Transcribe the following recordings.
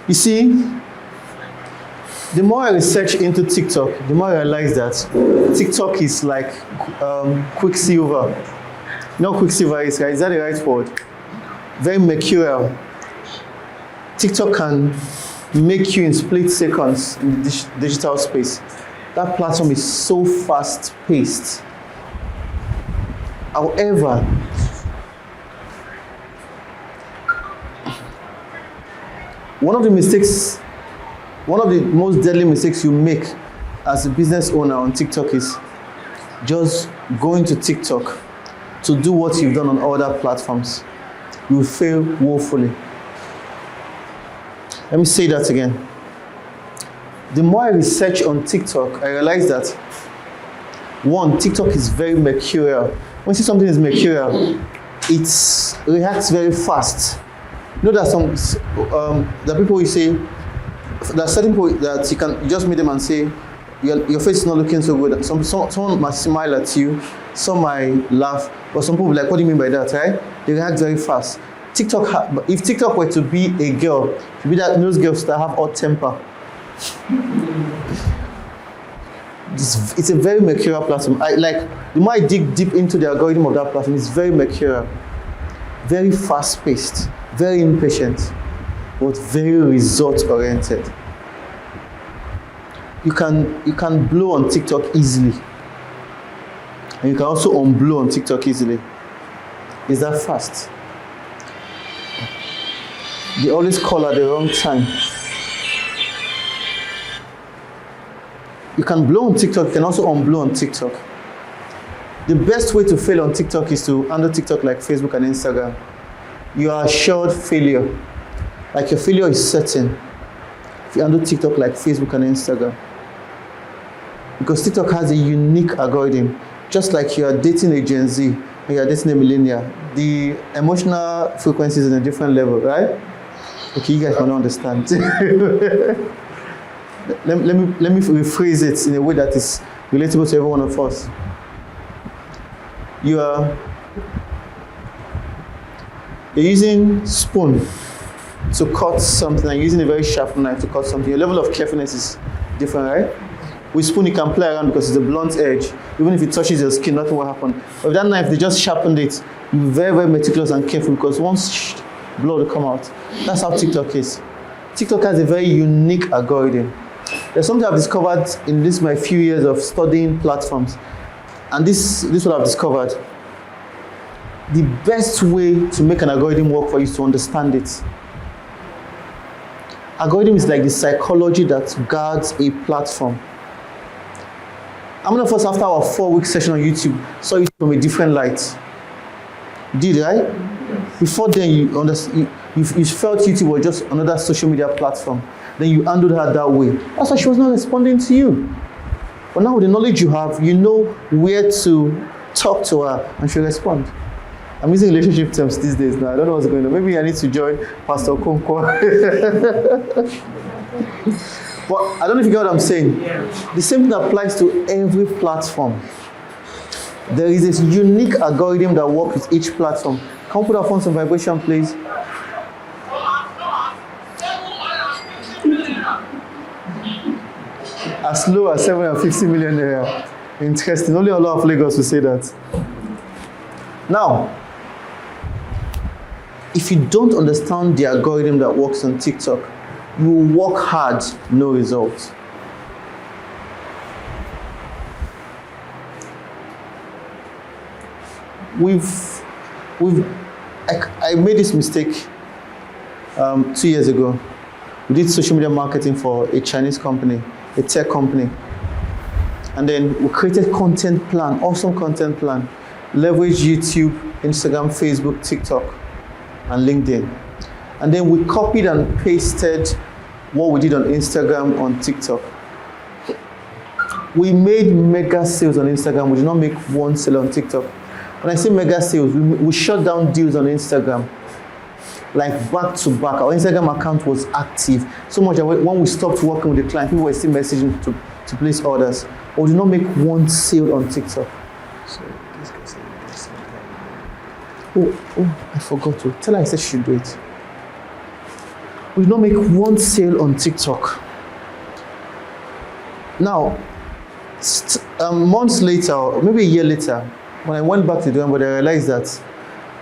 You see, the more I research into TikTok, the more I realize that TikTok is like quicksilver. You know what quicksilver is, right? Is that the right word? Very mercurial. TikTok can make you in split seconds in the digital space. That platform is so fast-paced. However, one of the most deadly mistakes you make as a business owner on TikTok is just going to TikTok to do what you've done on other platforms. You will fail woefully. Let me say that again. The more I research on TikTok, I realize that one, TikTok is very mercurial. When you see something is mercurial, it reacts very fast. You know that the people you say, there are certain people that you can just meet them and say, your face is not looking so good. Someone might smile at you, some might laugh, but some people will be like, what do you mean by that, right? They react very fast. If TikTok were to be a girl, it would be those girls that have hot temper. It's a very mercurial platform. The more I dig deep into the algorithm of that platform, it's very mercurial, very fast-paced, very impatient, but very result-oriented. You can blow on TikTok easily, and you can also unblow on TikTok easily. It's that fast. They always call at the wrong time. You can blow on TikTok, you can also unblow on TikTok. The best way to fail on TikTok is to handle TikTok like Facebook and Instagram. You are assured failure. Like your failure is certain if you handle TikTok like Facebook and Instagram. Because TikTok has a unique algorithm. Just like you are dating a Gen Z and you are dating a millennial, the emotional frequency is on a different level, right? Okay, you guys might not understand. Let me rephrase it in a way that is relatable to every one of us. You're using spoon to cut something, and using a very sharp knife to cut something. Your level of carefulness is different, right? With spoon, you can play around because it's a blunt edge. Even if it touches your skin, nothing will happen. But with that knife, they just sharpened it. You're very, very meticulous and careful because once blood will come out. That's how TikTok is. TikTok has a very unique algorithm. There's something I've discovered in my few years of studying platforms. And this is what I've discovered. The best way to make an algorithm work for you is to understand it. Algorithm is like the psychology that guards a platform. How many of us, after our 4-week session on YouTube, saw it from a different light? Did, right? Yes. Before then, you felt YouTube was just another social media platform. Then you handled her that way. That's why she was not responding to you. But now with the knowledge you have, you know where to talk to her and she'll respond. I'm using relationship terms these days now. I don't know what's going on. Maybe I need to join Pastor Okonkwo. But I don't know if you get what I'm saying. The same thing applies to every platform. There is this unique algorithm that works with each platform. Can we put our phones on vibration, please? As low as 750 million naira. Interesting. Only a lot of Lagos will say that. Now, if you don't understand the algorithm that works on TikTok, you will work hard, no results. I made this mistake 2 years ago. We did social media marketing for a Chinese company, a tech company. And then we created content plan, awesome content plan. Leverage YouTube, Instagram, Facebook, TikTok, and LinkedIn. And then we copied and pasted what we did on Instagram on TikTok. We made mega sales on Instagram. We did not make one sale on TikTok. When I say mega sales, we shut down deals on Instagram, like back to back. Our Instagram account was active. So much that when we stopped working with the client, people were still messaging to place orders. But we did not make one sale on TikTok. So this guy said this. Oh, I forgot to. Tell her I said she should do it. we did not make one sale on TikTok. Now, months later, or maybe a year later, when I went back to doing, but I realized that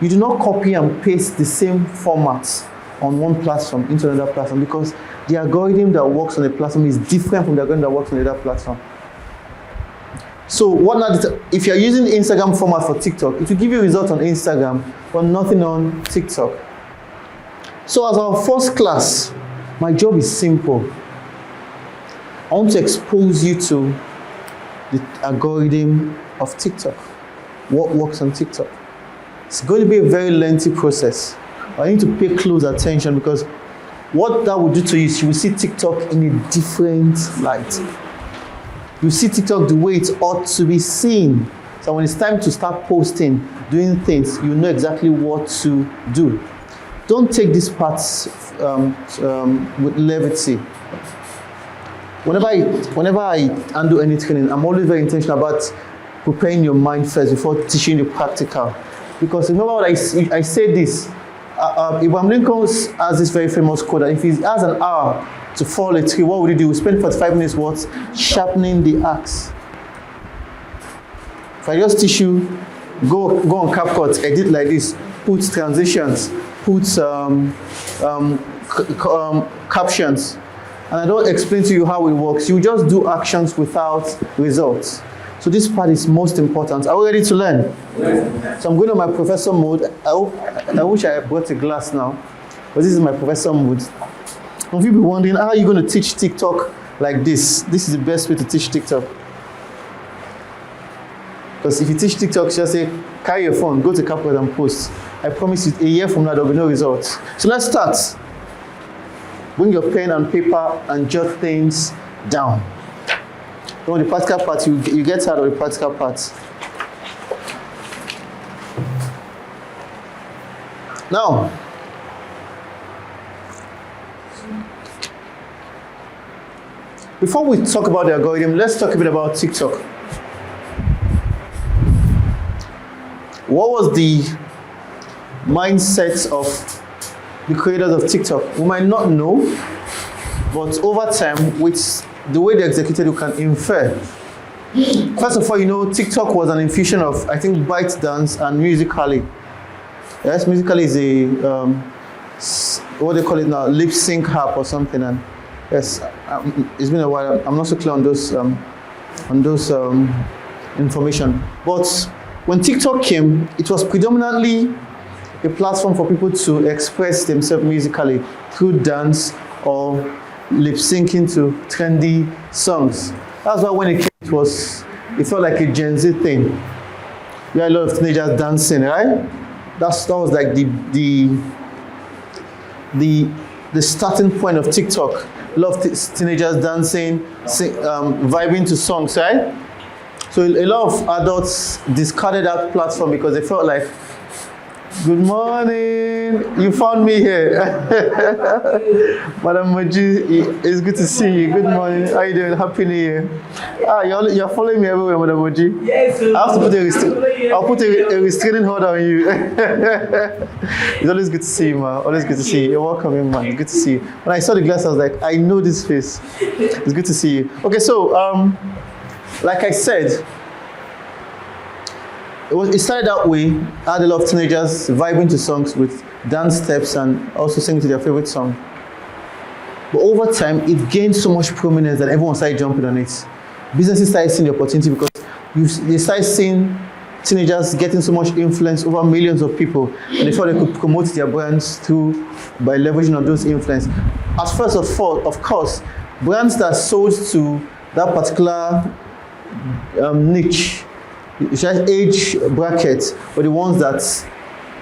you do not copy and paste the same format on one platform into another platform, because the algorithm that works on the platform is different from the algorithm that works on the other platform. So what now, if you're using the Instagram format for TikTok, it will give you results on Instagram, but nothing on TikTok. So as our first class, my job is simple. I want to expose you to the algorithm of TikTok, what works on TikTok. It's going to be a very lengthy process. I need to pay close attention, because what that will do to you is you will see TikTok in a different light. You see TikTok the way it ought to be seen. So when it's time to start posting, doing things, you know exactly what to do. Don't take these parts with levity. Whenever I handle any training, I'm always very intentional about preparing your mind first before teaching you practical. Because remember what I say this, Abraham Lincoln has this very famous quote that if he has an hour to fall a tree, what would he do? We spend 45 minutes what? Sharpening the axe. If I just teach you, go on CapCut, edit like this, put transitions, put captions, and I don't explain to you how it works. You just do actions without results. So this part is most important. Are we ready to learn? Yes. So I'm going to my professor mode. I wish I brought a glass now, but this is my professor mode. Some of you be wondering, how are you going to teach TikTok like this? This is the best way to teach TikTok. Because if you teach TikTok, just say, carry your phone, go to CapCut and post. I promise you, a year from now, there will be no results. So let's start. Bring your pen and paper and jot things down. You know, the practical part, you get tired of the practical part. Now, before we talk about the algorithm, let's talk a bit about TikTok. What was the mindset of the creators of TikTok? We might not know, but over time, with the way they executed, you can infer. First of all, you know, TikTok was an infusion of, I think, ByteDance and Musical.ly. Yes, Musical.ly is a, what they call it now, lip sync app or something. And yes, it's been a while. I'm not so clear on those information. But when TikTok came, it was predominantly a platform for people to express themselves musically through dance or lip syncing to trendy songs. That's why when it came, it felt like a Gen Z thing. You had a lot of teenagers dancing, right? That was like the starting point of TikTok. A lot of teenagers dancing, vibing to songs, right? So a lot of adults discarded that platform because they felt like, good morning, you found me here. Madam Moji, it's good to see you. Good morning, how are you doing? Happy New Year. You're following me everywhere, Madam Moji. Yes, sir. I have to I'll put a restraining order on you. It's always good to see you, man. Always good to see you. You're welcome in, man. Good to see you. When I saw the glass, I was like, I know this face. It's good to see you. Okay, so, like I said, it started that way. I had a lot of teenagers vibing to songs with dance steps and also singing to their favorite song. But over time, it gained so much prominence that everyone started jumping on it. Businesses started seeing the opportunity because they started seeing teenagers getting so much influence over millions of people, and they thought they could promote their brands by leveraging on those influence. At first of course, brands that sold to that particular niche, age bracket, were the ones that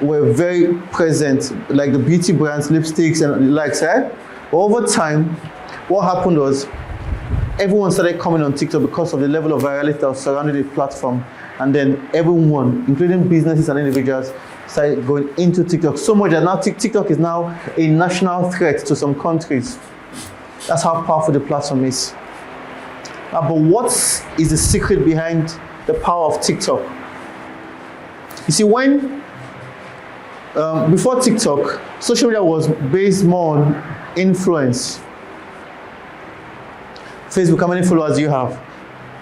were very present, like the beauty brands, lipsticks and the likes, right? But over time, what happened was everyone started coming on TikTok because of the level of virality that was surrounding the platform, and then everyone, including businesses and individuals, started going into TikTok so much that now TikTok is now a national threat to some countries. That's how powerful the platform is. But what is the secret behind the power of TikTok? You see, when before TikTok, social media was based more on influence. Facebook, how many followers do you have?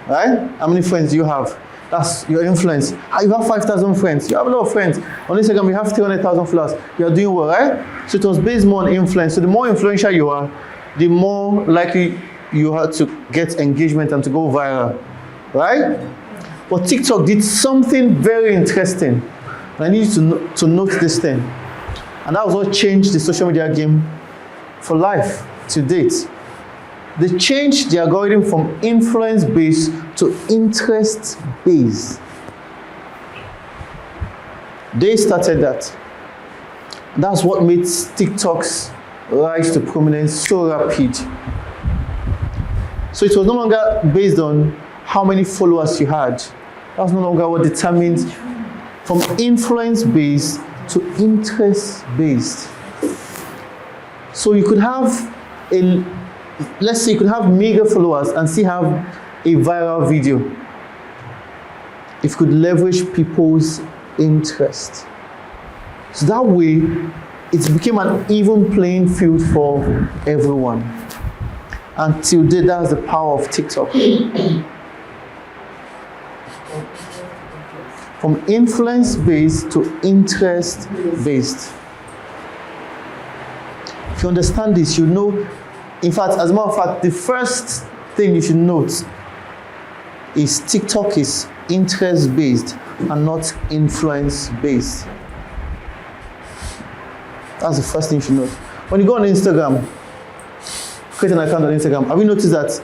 Right? How many friends do you have? That's your influence. You have 5,000 friends. You have a lot of friends. On Instagram, you have 300,000 followers. You are doing well, right? So it was based more on influence. So the more influential you are, the more likely you are to get engagement and to go viral, right? But TikTok did something very interesting. And I need you to note this thing. And that was what changed the social media game for life to date. They changed the algorithm from influence-based to interest-based. They started that. That's what made TikTok's rise to prominence so rapid. So it was no longer based on how many followers you had. That was no longer what determined from influence-based to interest-based. So you could have let's say you could have mega followers and still have a viral video if you could leverage people's interest. So that way, it became an even playing field for everyone. Until today, that's the power of TikTok. From influence-based to interest-based. If you understand this, you know. In fact, as a matter of fact, the first thing you should note is TikTok is interest-based and not influence-based. That's the first thing you should note. When you go on Instagram, create an account on Instagram, have you noticed that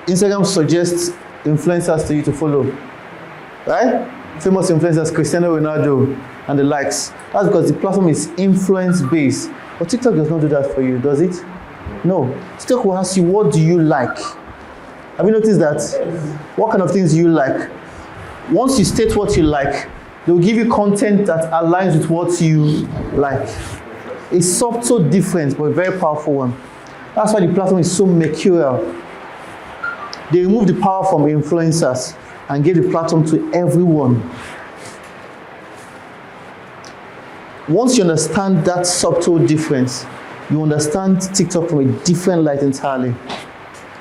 Instagram suggests influencers to you to follow? Right? Famous influencers, Cristiano Ronaldo and the likes. That's because the platform is influence-based. But TikTok does not do that for you, does it? No. TikTok will ask you, what do you like? Have you noticed that? What kind of things do you like? Once you state what you like, they will give you content that aligns with what you like. A subtle difference, but a very powerful one. That's why the platform is so mercurial. They remove the power from influencers and give the platform to everyone. Once you understand that subtle difference, you understand TikTok from a different light entirely. You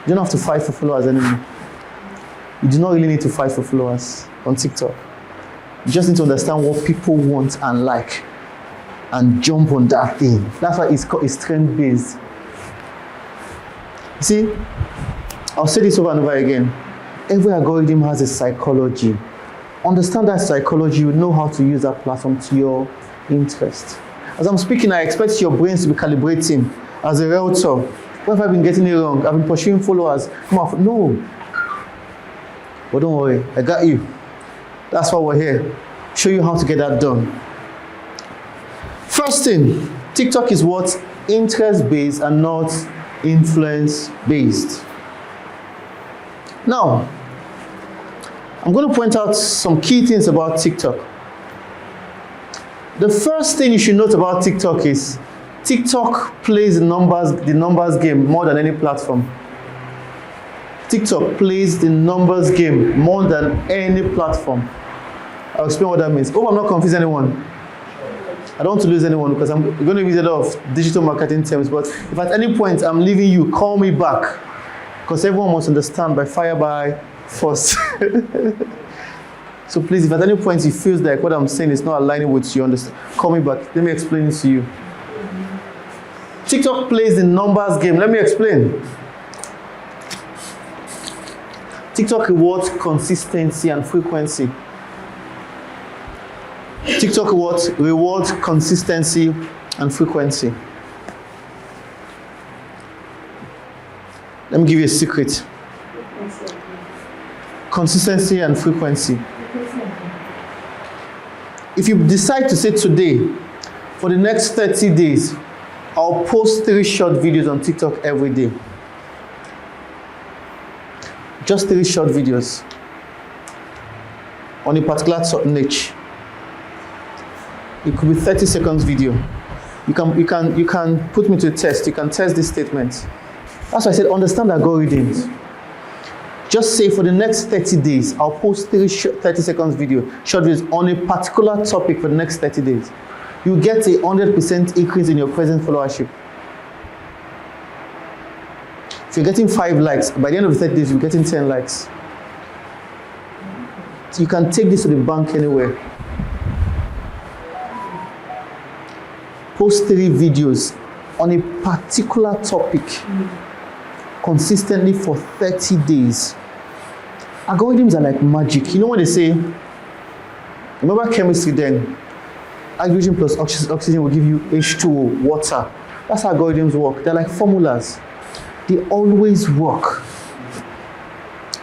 don't have to fight for followers anymore. You do not really need to fight for followers on TikTok. You just need to understand what people want and like and jump on that thing. That's why it's trend-based. See, I'll say this over and over again. Every algorithm has a psychology. Understand that psychology, you know how to use that platform to your interest. As I'm speaking, I expect your brains to be calibrating as a realtor. What have I been getting it wrong? I've been pursuing followers. Come on, no. But don't worry, I got you. That's why we're here. Show you how to get that done. First thing, TikTok is what? Interest-based and not influence-based. Now, I'm going to point out some key things about TikTok. The first thing you should note about TikTok is TikTok plays the numbers game more than any platform. TikTok plays the numbers game more than any platform. I'll explain what that means. Hope I'm not confusing anyone. I don't want to lose anyone because I'm going to use a lot of digital marketing terms, but if at any point I'm leaving you, call me back. Because everyone must understand by fire, by force. So please, if at any point it feels like what I'm saying is not aligning with you, understand, call me back. Let me explain it to you. TikTok plays the numbers game. Let me explain. TikTok rewards consistency and frequency. TikTok rewards consistency and frequency. Let me give you a secret. Consistency and frequency. If you decide to say today, for the next 30 days, I'll post 3 short videos on TikTok every day. Just 3 short videos on a particular niche. It could be 30 seconds video. You can put me to a test. You can test this statement. That's why I said understand algorithms. Just say for the next 30 days, I'll post 30 seconds video, short videos on a particular topic for the next 30 days. you get a 100% increase in your present followership. If you're getting 5 likes, by the end of the 30 days, you're getting 10 likes. So you can take this to the bank anywhere. Post 3 videos on a particular topic consistently for 30 days. Algorithms are like magic. You know what they say? Remember chemistry then? Hydrogen plus oxygen will give you H2O, water. That's how algorithms work. They're like formulas. They always work.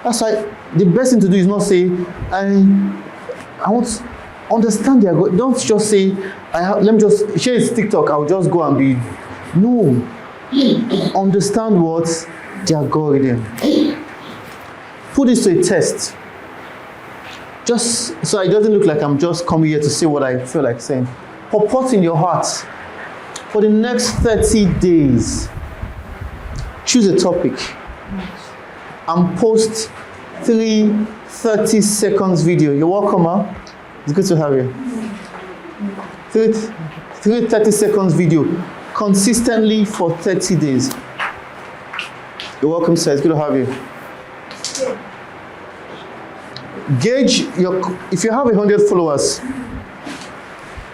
That's why the best thing to do is not say, I want to understand the algorithm. Don't just say, let me just share this TikTok, I'll just go and be. No. Understand what the algorithm. Put this to a test. Just so it doesn't look like I'm just coming here to say what I feel like saying. Purport in your heart. For the next 30 days, choose a topic and post 3 30-second video. You're welcome, huh? It's good to have you. 3 30-second video consistently for 30 days. You're welcome, sir. It's good to have you. Gauge if you have 100 followers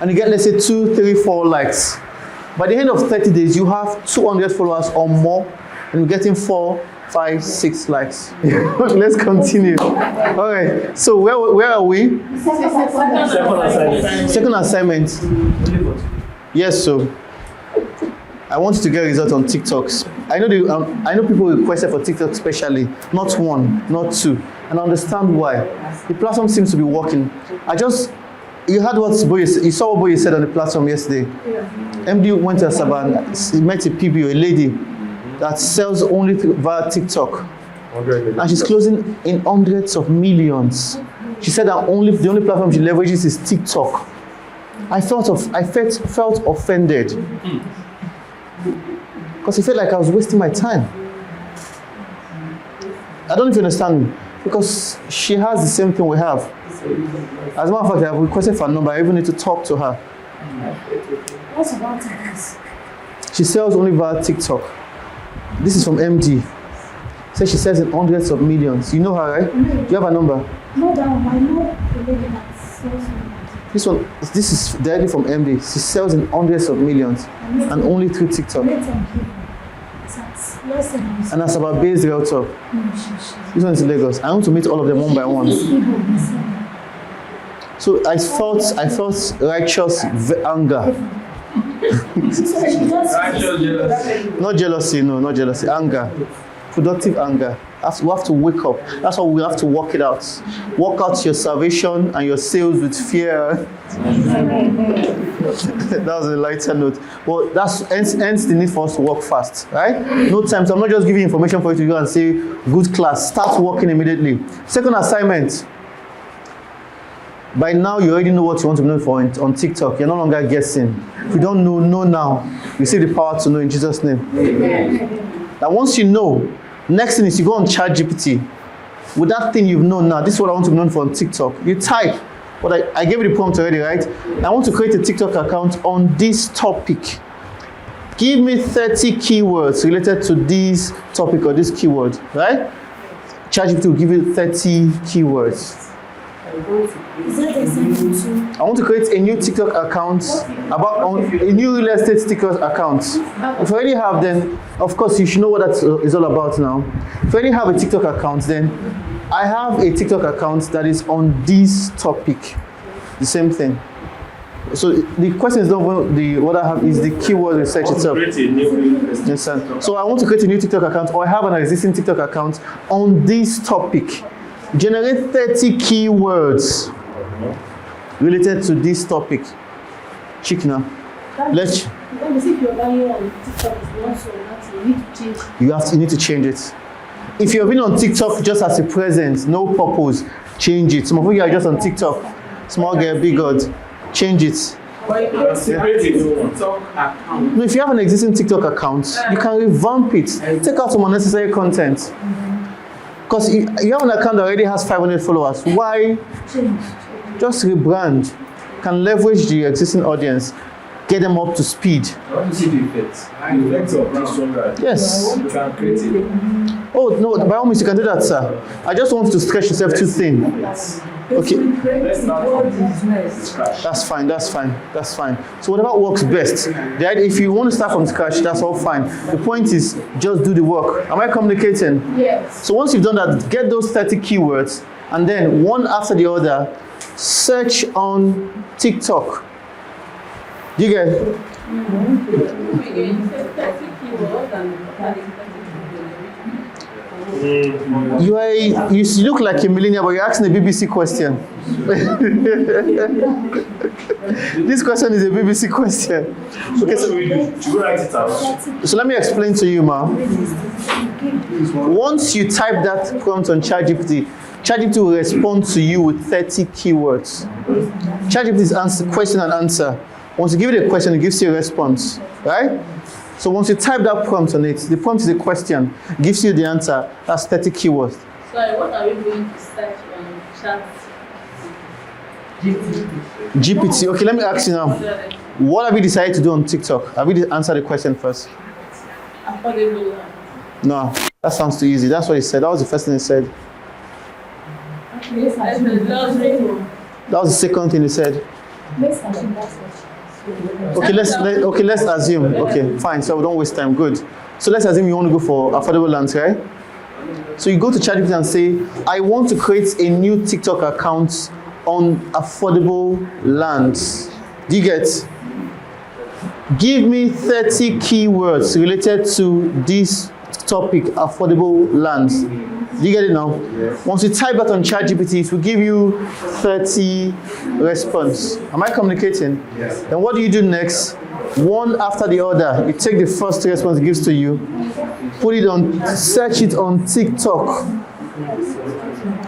and you get, let's say, 2, 3, 4 likes. By the end of 30 days, you have 200 followers or more, and you're getting 4, 5, 6 likes. Let's continue. All right. So where are we? Second assignment. Yes. So I want you to get results on TikToks. I know people requested for TikTok especially, not 1, not 2, and I understand why. The platform seems to be working. You heard what Boye said. You saw what Boye said on the platform yesterday. Yeah. MD went to Asaba and he met a PBO, a lady that sells only via TikTok, and she's closing in hundreds of millions. She said that the only platform she leverages is TikTok. I felt offended because I felt like I was wasting my time. I don't know if you understand me, because she has the same thing we have. As a matter of fact, I have requested for a number. I even need to talk to her. What's about this? She sells only via TikTok. This is from MD. Says she sells in hundreds of millions. You know her, right? Do you have a number? No, I know the lady that sells. This is directly from MD. She sells in hundreds of millions and only through TikTok. And that's about based realtor. This one is in Lagos. I want to meet all of them one by one. So I felt righteous anger. Not jealousy, no, not jealousy. Anger. Productive anger. We have to wake up. That's why we have to work it out. Work out your salvation and your sales with fear. That was a lighter note. But that's hence the need for us to work fast, right? No time. So I'm not just giving information for you to go and say, good class. Start working immediately. Second assignment. By now, you already know what you want to know for on TikTok. You're no longer guessing. If you don't know now. You see the power to know in Jesus' name. Amen. Now, once you know, next thing is you go on ChatGPT. With that thing you've known now, this is what I want to know for on TikTok. You type. But I gave you the prompt already, right? I want to create a TikTok account on this topic. Give me 30 keywords related to this topic or this keyword, right? ChatGPT will give you 30 keywords. I want to create a new TikTok account a new real estate TikTok account. If you already have, then of course you should know what that is all about now. If you already have a TikTok account, then I have a TikTok account that is on this topic. The same thing. So the question is not what I have is the keyword research itself. So I want to create a new TikTok account, or I have an existing TikTok account on this topic. Generate 30 keywords related to this topic. Check now. Let's. You need to change it. If you've been on TikTok just as a presence, no purpose, change it. Some of you are just on TikTok. Small girl, big God. Change it. No, if you have an existing TikTok account, you can revamp it. Take out some unnecessary content. Because you have an account that already has 500 followers. Why? Just rebrand. Can leverage the existing audience. get them up to speed. I want to see the effects. The effects of this program. Yes. You can create it. Oh, no, by all means, you can do that, sir. I just want you to stretch yourself too thin. Okay. Let's start from scratch. That's fine, that's fine, that's fine. So whatever works best. If you want to start from scratch, that's all fine. The point is, just do the work. Am I communicating? Yes. So once you've done that, get those 30 keywords, and then one after the other, search on TikTok. Do you get it? You look like a millennial, but you're asking a BBC question. This question is a BBC question. Okay, What should we do? Should we write it out? so let me explain to you, ma. Once you type that prompt on ChatGPT, ChatGPT will respond to you with 30 keywords. ChatGPT is question and answer. Once you give it a question, it gives you a response, right? So once you type that prompt on it, the prompt is a question, gives you the answer, that's 30 keywords. Sorry, what are we going to search on chat? GPT. Okay, let me ask you now. What have you decided to do on TikTok? Have you answered the question first? Affordable. No, that sounds too easy. That's what he said. That was the first thing he said. That was the second thing he said. Okay, let's assume. Okay, fine. So we don't waste time. Good. So let's assume you want to go for affordable lands, right? So you go to ChatGPT and say, I want to create a new TikTok account on affordable lands. Do you get? Give me 30 keywords related to this topic, affordable lands. Do you get it now? Yes. Once you type that on ChatGPT, it will give you 30 response. Am I communicating? Yes. Then what do you do next? One after the other. You take the first response it gives to you, put it on, search it on TikTok.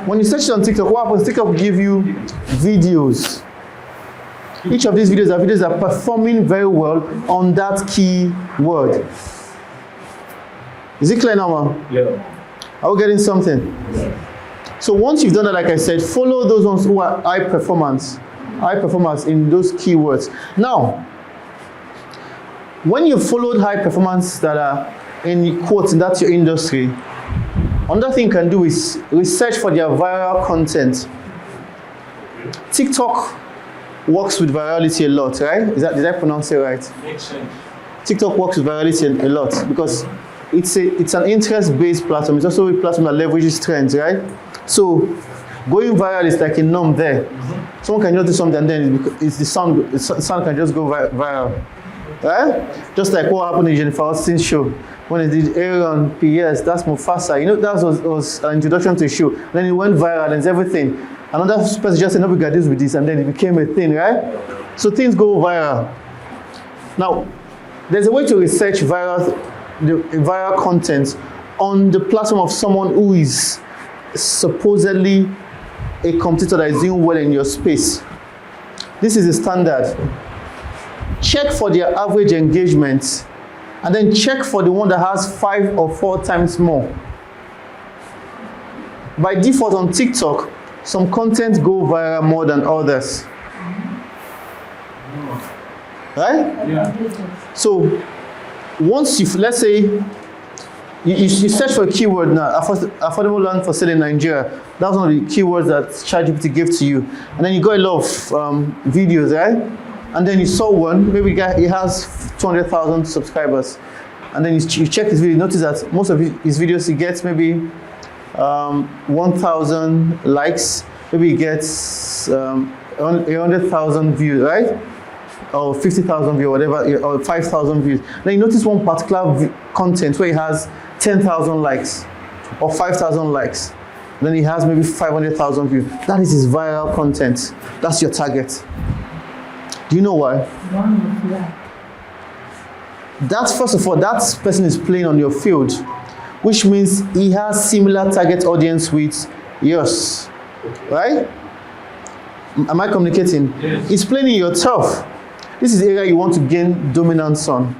When you search it on TikTok, what happens? TikTok will give you videos. Each of these videos are videos that are performing very well on that key word. Is it clear now, ma'am? Yeah. Are we getting something? So once you've done that, like I said, follow those ones who are high performance in those keywords. Now, when you've followed high performance that are in quotes, and that's your industry, another thing you can do is research for their viral content. TikTok works with virality a lot, right? Did I pronounce it right? Makes sense. TikTok works with virality a lot because it's an interest-based platform. It's also a platform that leverages trends, right? So going viral is like a norm there. Someone can just do something and then the sound can just go viral, right? Just like what happened in Jennifer Austin's show when they did Aaron P.S. That's Mufasa. You know, that was an introduction to the show. Then it went viral and everything. Another person just said, no, we got this with this, and then it became a thing, right? So things go viral. Now, there's a way to research viral content on the platform of someone who is supposedly a competitor that is doing well in your space. This is the standard. Check for their average engagement, and then check for the one that has 5 or 4 times more. By default on TikTok, some content go viral more than others. Right? Yeah. So once let's say you search for a keyword now, affordable land for sale in Nigeria. That's one of the keywords that ChatGPT gave to you. And then you got a lot of videos, right? And then you saw one, maybe he has 200,000 subscribers. And then you check his video, notice that most of his videos he gets maybe 1,000 likes, maybe he gets 100,000 views, right? Or 50,000 views, whatever, or 5,000 views. Then you notice one particular content where he has 10,000 likes or 5,000 likes. Then he has maybe 500,000 views. That is his viral content. That's your target. Do you know why? That's, first of all, that person is playing on your field, which means he has similar target audience with yours, right? Am I communicating? Yes. He's playing in your turf. This is the area you want to gain dominance on,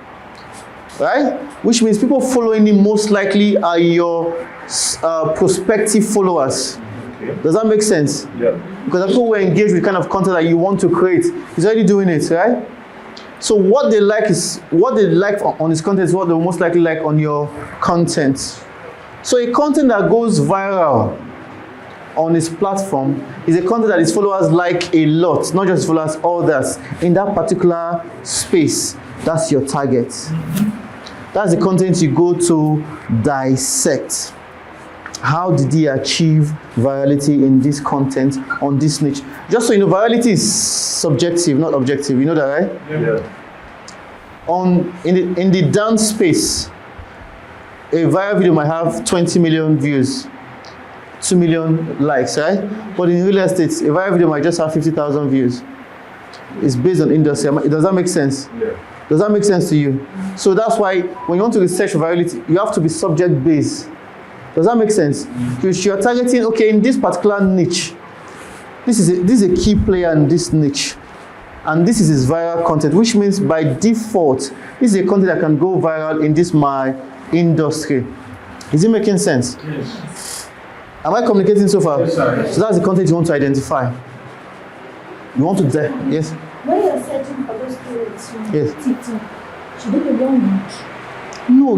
right? Which means people following him most likely are your prospective followers. Okay. Does that make sense? Yeah. Because the people who are engaged with the kind of content that you want to create, he's already doing it, right? So what they like on his content is what they most likely like on your content. So a content that goes viral on his platform is a content that his followers like a lot, not just followers, others in that particular space. That's your target. That's the content you go to dissect. How did he achieve virality in this content on this niche? Just so you know, virality is subjective, not objective. You know that, right? Yeah. In the dance space, a viral video might have 20 million views, 2 million likes, right? But in real estate, a viral video might just have 50,000 views. It's based on industry. Does that make sense? Yeah. Does that make sense to you? So that's why when you want to research for virality, you have to be subject-based. Does that make sense? Because you're targeting, okay, in this particular niche, this is a key player in this niche. And this is his viral content, which means by default, this is a content that can go viral in this my industry. Is it making sense? Yes. Am I communicating so far? Yes, sir. So that's the content you want to identify. You want to yes? When you're searching for those keywords on Yes. TikTok, should it be one niche? No,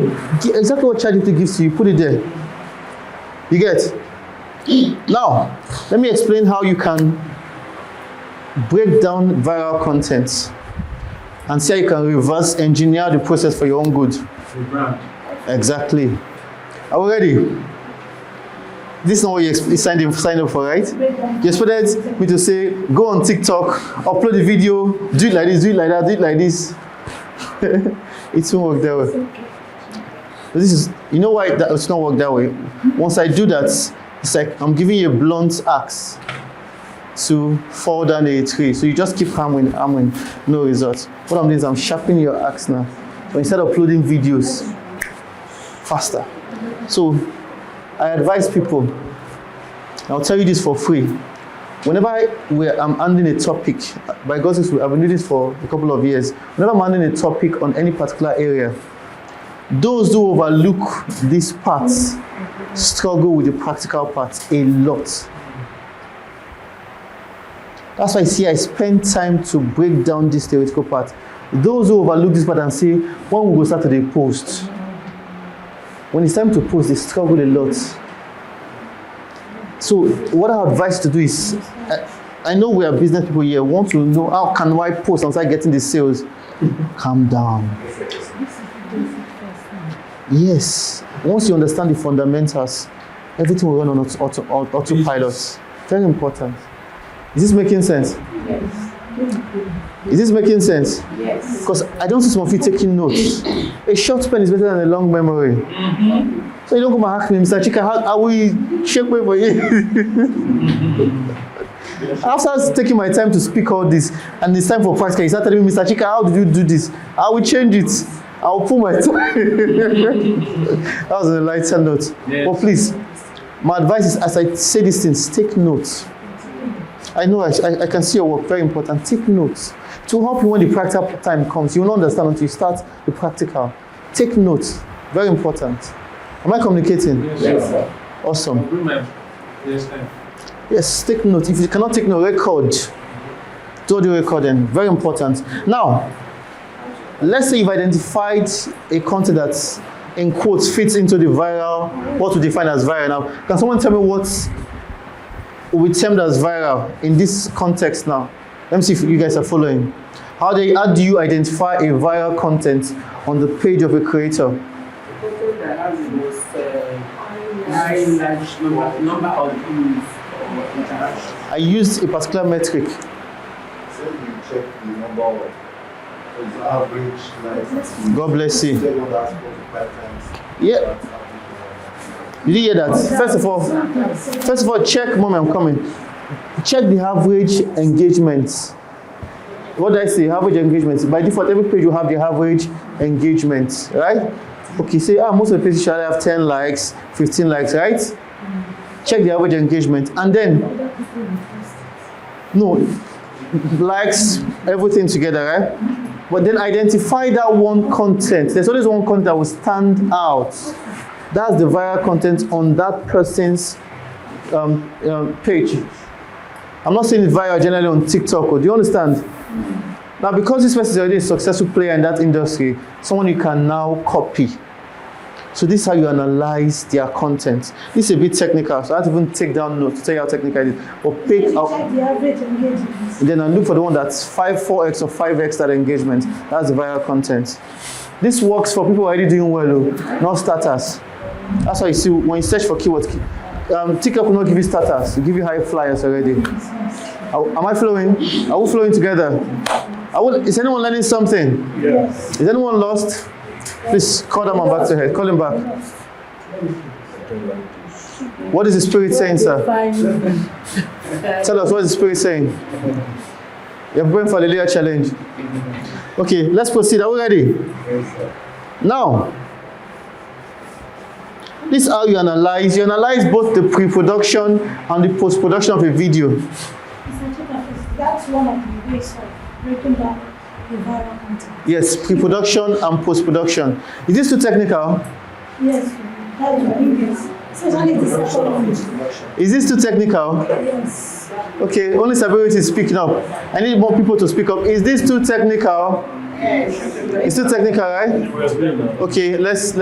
exactly what ChatGPT gives you, put it there. You get? Now, let me explain how you can break down viral content and see how you can reverse engineer the process for your own good. The brand. Exactly. Are we ready? This is not what you signed up for, right? You expected me to say, go on TikTok, upload the video, do it like this, do it like that, do it like this. It won't work that way. This is, you know why it's not work that way? Once I do that, it's like I'm giving you a blunt axe to fall down a tree. So you just keep hammering, no result. What I'm doing is I'm sharpening your axe now. So instead of uploading videos, faster. So I advise people, I'll tell you this for free. Whenever I'm handling a topic, by God's grace, I've been doing this for a couple of years. Whenever I'm handling a topic on any particular area, those who overlook these parts struggle with the practical parts a lot. That's why I spend time to break down this theoretical part. Those who overlook this part and say, when we go start to the post, when it's time to post, they struggle a lot. So what I advise you to do is, I know we are business people here, want to know how can I post and start getting the sales. Calm down. Yes, once you understand the fundamentals, everything will run on autopilot. Very important. Is this making sense? Yes. Is this making sense? Yes. Because I don't see some of you taking notes. A short pen is better than a long memory. So you don't come and ask me, Mr. Chika, how will check me for you? After taking my time to speak all this, and it's time for practical, you start telling me, Mr. Chika, how did you do this? I will change it. I'll put my time. That was a lighter note. Yes. But please, my advice is, as I say these things, take notes. I know I can see your work, very important. Take notes. To help you when the practical time comes, you will not understand until you start the practical. Take notes, very important. Am I communicating? Yes, sir. Awesome. Yes, sir. Yes, take note. If you cannot take no record, do the recording, very important. Now, let's say you've identified a content that, in quotes, fits into the viral, what we define as viral. Now, can someone tell me what we termed as viral in this context now? Let me see if you guys are following. How do you identify a viral content on the page of a creator? Content that has the most high large number of views or interactions. I used a particular metric. So you check the number of average likes. God bless you. Check what that's 45 times. Yeah. Did you hear that? First of all, check, Mom, I'm coming. Check the average engagement. What did I say? Average engagement. By default, every page will have the average engagement, right? Okay, say, most of the pages shall have 10 likes, 15 likes, right? Check the average engagement. And then, no, likes, everything together, right? But then identify that one content. There's always one content that will stand out. That's the viral content on that person's page. I'm not saying it's viral generally on TikTok. Do you understand? Now, because this person is already a successful player in that industry, someone you can now copy. So this is how you analyze their content. This is a bit technical, so I have to even take down notes to tell you how technical it is. But pick You out, check the average engagement. then I look for the one that's 4x or 5x that engagement. That's the viral content. This works for people already doing well, not starters. That's why you see when you search for keywords, TikTok will not give you starters, it will give you high flyers already. Am I flowing? Are we flowing together? Is anyone learning something? Yes. Is anyone lost? Please call that man back to head. Call him back. What is the spirit saying, sir? Tell us what is the spirit saying. You're going for the layer challenge. Okay, let's proceed. Are we ready? Now, this is how you analyze. You analyze both the pre-production and the post-production of a video. That's one of the ways of breaking down the viral content. Yes, pre-production and post-production. Is this too technical? Yes, that's what it is. Especially the second one. Is this too technical? Yes. Okay, only Sabirit is speaking up. I need more people to speak up. Is this too technical? It's too technical, right? Okay, let's